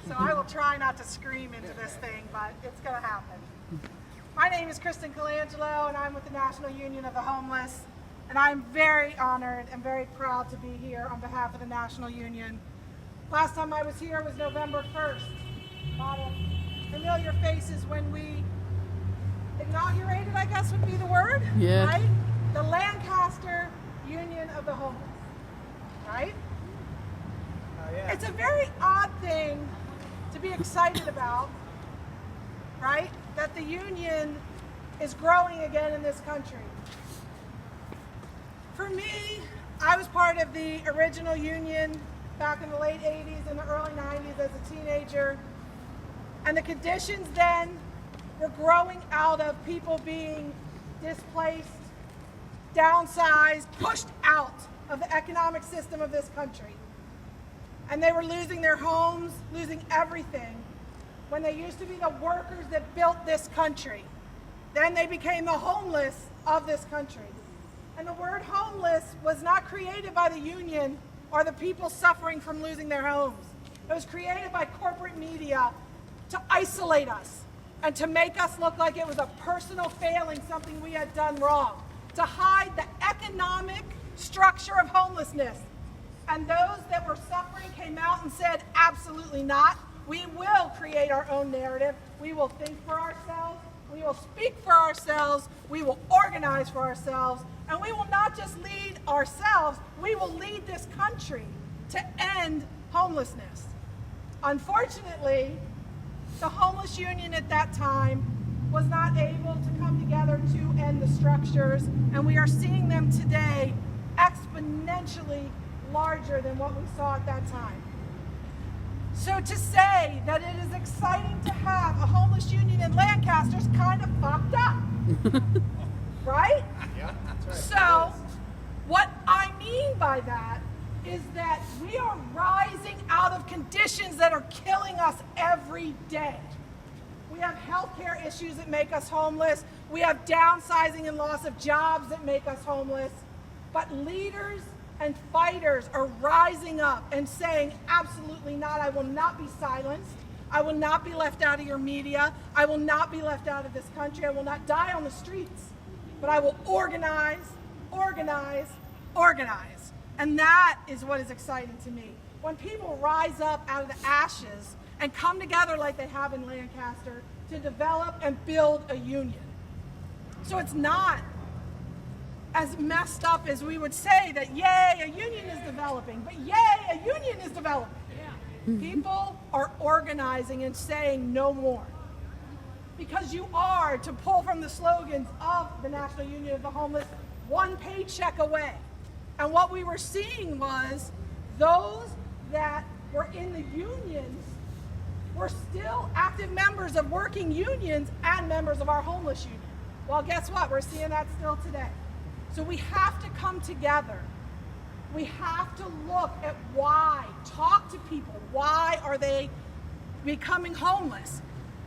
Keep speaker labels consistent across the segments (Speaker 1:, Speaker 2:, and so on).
Speaker 1: so I will try not to scream into this thing, but it's going to happen. My name is Kristen Colangelo, and I'm with the National Union of the Homeless, and I'm very honored and very proud to be here on behalf of the National Union. Last time I was here was November 1st. A lot of familiar faces when we inaugurated, I guess would be the word, right? The Lancaster Union of the Homeless, right?
Speaker 2: Yeah.
Speaker 1: It's a very odd thing to be excited about, right? That the union is growing again in this country. For me, I was part of the original union back in the late 80s and the early 90s as a teenager. And the conditions then were growing out of people being displaced, downsized, pushed out of the economic system of this country. And they were losing their homes, losing everything, when they used to be the workers that built this country. Then they became the homeless of this country. And the word homeless was not created by the union or the people suffering from losing their homes. It was created by corporate media to isolate us and to make us look like it was a personal failing, something we had done wrong, to hide the economic structure of homelessness. And those that were suffering came out and said, absolutely not. We will create our own narrative. We will think for ourselves. We will speak for ourselves. We will organize for ourselves. And we will not just lead ourselves, we will lead this country to end homelessness. Unfortunately, the homeless union at that time was not able to come together to end the structures, and we are seeing them today exponentially larger than what we saw at that time. So to say that it is exciting to have a homeless union in Lancaster is kind of fucked up, right?
Speaker 2: Yeah, that's right.
Speaker 1: So what I mean by that is that we are rising out of conditions that are killing us every day. We have healthcare issues that make us homeless. We have downsizing and loss of jobs that make us homeless. But leaders and fighters are rising up and saying, absolutely not, I will not be silenced. I will not be left out of your media. I will not be left out of this country. I will not die on the streets. But I will organize, organize, organize. And that is what is exciting to me. When people rise up out of the ashes and come together like they have in Lancaster to develop and build a union. So it's not as messed up as we would say that, yay, a union is developing, but yay, a union is developing. Yeah. People are organizing and saying no more. Because you are, to pull from the slogans of the National Union of the Homeless, one paycheck away. And what we were seeing was those that were in the unions were still active members of working unions and members of our homeless union. Well, guess what? We're seeing that still today. So we have to come together. We have to look at why, talk to people. Why are they becoming homeless?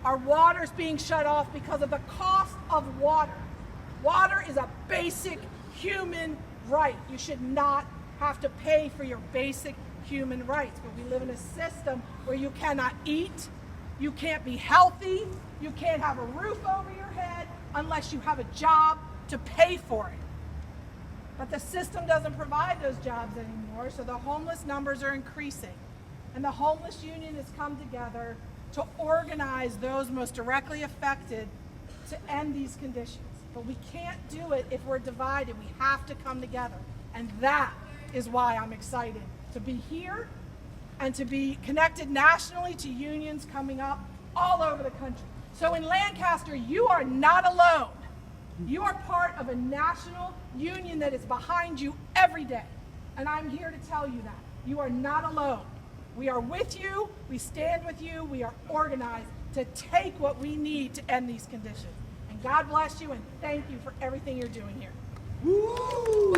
Speaker 1: Our water's being shut off because of the cost of water. Water is a basic human right. You should not have to pay for your basic human rights. But we live in a system where you cannot eat, you can't be healthy, you can't have a roof over your head unless you have a job to pay for it. But the system doesn't provide those jobs anymore, so the homeless numbers are increasing. And the homeless union has come together to organize those most directly affected to end these conditions. But we can't do it if we're divided. We have to come together. And that is why I'm excited to be here and to be connected nationally to unions coming up all over the country. So in Lancaster, you are not alone. You are part of a national union that is behind you every day. And I'm here to tell you that. You are not alone. We are with you, we stand with you, we are organized to take what we need to end these conditions. And God bless you and thank you for everything you're doing here. Woo!